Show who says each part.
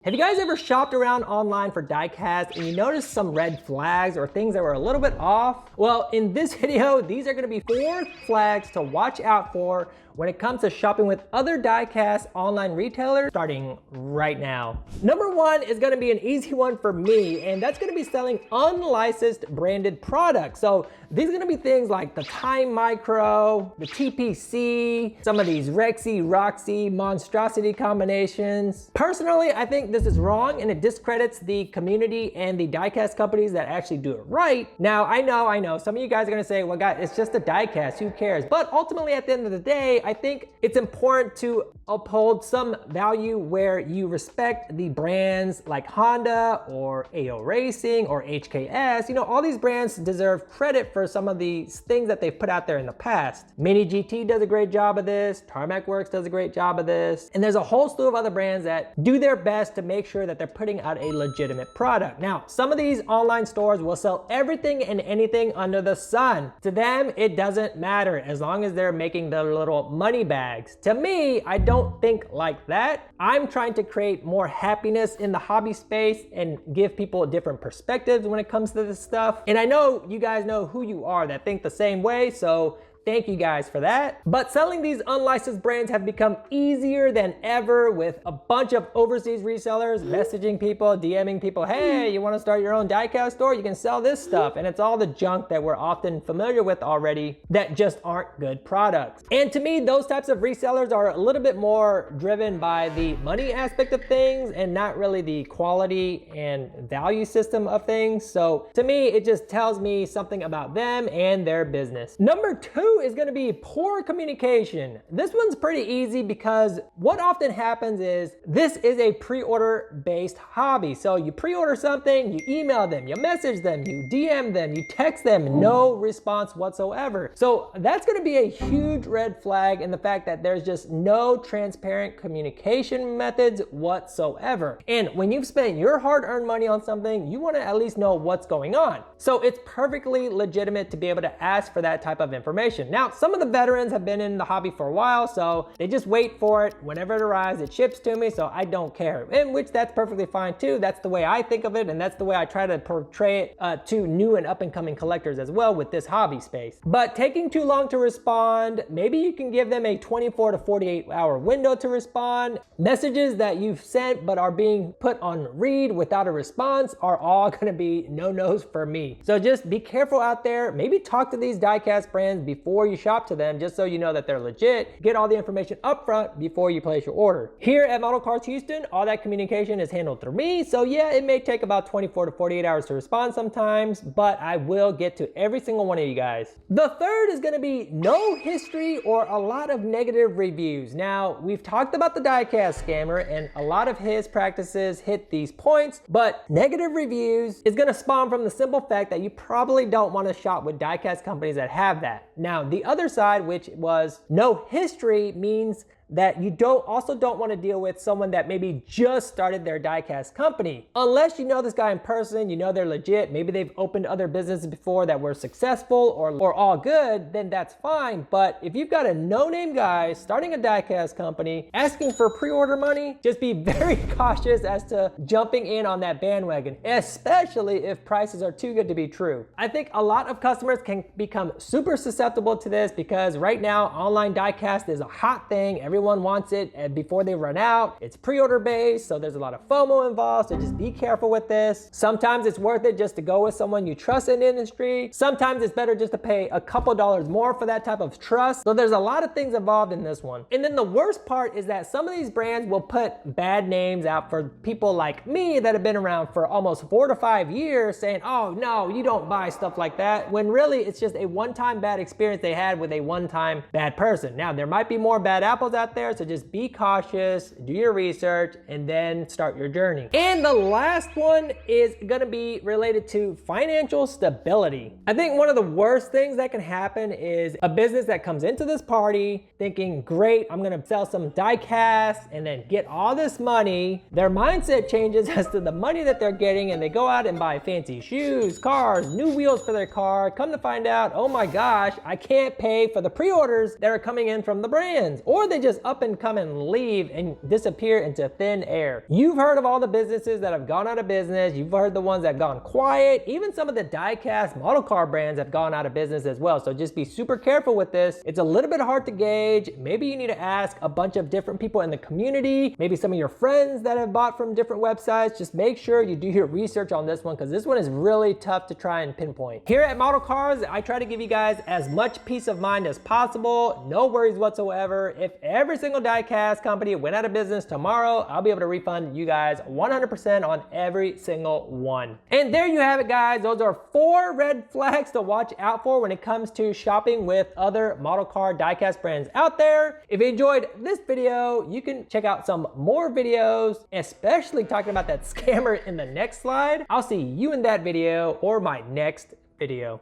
Speaker 1: Have you guys ever shopped around online for diecast and you noticed some red flags or things that were a little bit off? Well, in this video, these are gonna be 4 flags to watch out for when it comes to shopping with other diecast online retailers, starting right now. Number 1 is gonna be an easy one for me, and that's gonna be selling unlicensed branded products. So these are gonna be things like the Time Micro, the TPC, some of these Rexy, Roxy, Monstrosity combinations. Personally, I think this is wrong and it discredits the community and the diecast companies that actually do it right. Now, I know, some of you guys are gonna say, well guys, it's just a diecast, who cares? But ultimately at the end of the day, I think it's important to uphold some value where you respect the brands like Honda or AO Racing or HKS. You know, all these brands deserve credit for some of these things that they've put out there in the past. Mini GT does a great job of this, Tarmac Works does a great job of this, and there's a whole slew of other brands that do their best to make sure that they're putting out a legitimate product. Now, some of these online stores will sell everything and anything under the sun. To them, it doesn't matter as long as they're making their little money bags. To me, I don't think like that. I'm trying to create more happiness in the hobby space and give people different perspectives when it comes to this stuff. And I know you guys know who you are that think the same way, so thank you guys for that. But selling these unlicensed brands have become easier than ever with a bunch of overseas resellers messaging people, DMing people, hey, you want to start your own diecast store? You can sell this stuff. And it's all the junk that we're often familiar with already that just aren't good products. And to me, those types of resellers are a little bit more driven by the money aspect of things and not really the quality and value system of things. So to me, it just tells me something about them and their business. Number 2 is going to be poor communication. This one's pretty easy because what often happens is this is a pre-order based hobby. So you pre-order something, you email them, you message them, you DM them, you text them, no response whatsoever. So that's going to be a huge red flag in the fact that there's just no transparent communication methods whatsoever. And when you've spent your hard-earned money on something, you want to at least know what's going on. So it's perfectly legitimate to be able to ask for that type of information. Now, some of the veterans have been in the hobby for a while, so they just wait for it. Whenever it arrives, it ships to me, so I don't care. In which that's perfectly fine too. That's the way I think of it, and that's the way I try to portray it to new and up-and-coming collectors as well with this hobby space. But taking too long to respond, maybe you can give them a 24 to 48 hour window to respond. Messages that you've sent but are being put on read without a response are all gonna be no-nos for me. So just be careful out there. Maybe talk to these diecast brands before you shop to them, just so you know that they're legit. Get all the information up front before you place your order. Here at Model Cars Houston, all that communication is handled through me. So yeah, it may take about 24 to 48 hours to respond sometimes, but I will get to every single one of you guys. The third is gonna be no history or a lot of negative reviews. Now, we've talked about the diecast scammer and a lot of his practices hit these points, but negative reviews is gonna spawn from the simple fact that you probably don't wanna shop with diecast companies that have that. Now, the other side, which was no history, means that you also don't want to deal with someone that maybe just started their diecast company. Unless you know this guy in person, you know they're legit, maybe they've opened other businesses before that were successful or all good, then that's fine. But if you've got a no-name guy starting a diecast company, asking for pre-order money, just be very cautious as to jumping in on that bandwagon, especially if prices are too good to be true. I think a lot of customers can become super susceptible to this because right now, online diecast is a hot thing. Everyone wants it before they run out. It's pre-order based, so there's a lot of FOMO involved, so just be careful with this. Sometimes it's worth it just to go with someone you trust in the industry. Sometimes it's better just to pay a couple dollars more for that type of trust. So there's a lot of things involved in this one. And then the worst part is that some of these brands will put bad names out for people like me that have been around for almost 4 to 5 years saying, oh no, you don't buy stuff like that, when really it's just a one-time bad experience they had with a one-time bad person. Now, there might be more bad apples out there, so just be cautious, do your research, and then start your journey. And the last one is gonna be related to financial stability. I think one of the worst things that can happen is a business that comes into this party thinking, great, I'm gonna sell some diecast and then get all this money. Their mindset changes as to the money that they're getting, and they go out and buy fancy shoes, cars, new wheels for their car. Come to find out, oh my gosh, I can't pay for the pre-orders that are coming in from the brands. Or they just just up and come and leave and disappear into thin air. You've heard of all the businesses that have gone out of business. You've heard the ones that have gone quiet. Even some of the diecast model car brands have gone out of business as well. So just be super careful with this. It's a little bit hard to gauge. Maybe you need to ask a bunch of different people in the community, maybe some of your friends that have bought from different websites. Just make sure you do your research on this one, because this one is really tough to try and pinpoint. Here at Model Cars, I try to give you guys as much peace of mind as possible. No worries whatsoever. If every single diecast company went out of business tomorrow, I'll be able to refund you guys 100% on every single one. And there you have it, guys. Those are 4 red flags to watch out for when it comes to shopping with other model car diecast brands out there. If you enjoyed this video, you can check out some more videos, especially talking about that scammer in the next slide. I'll see you in that video or my next video.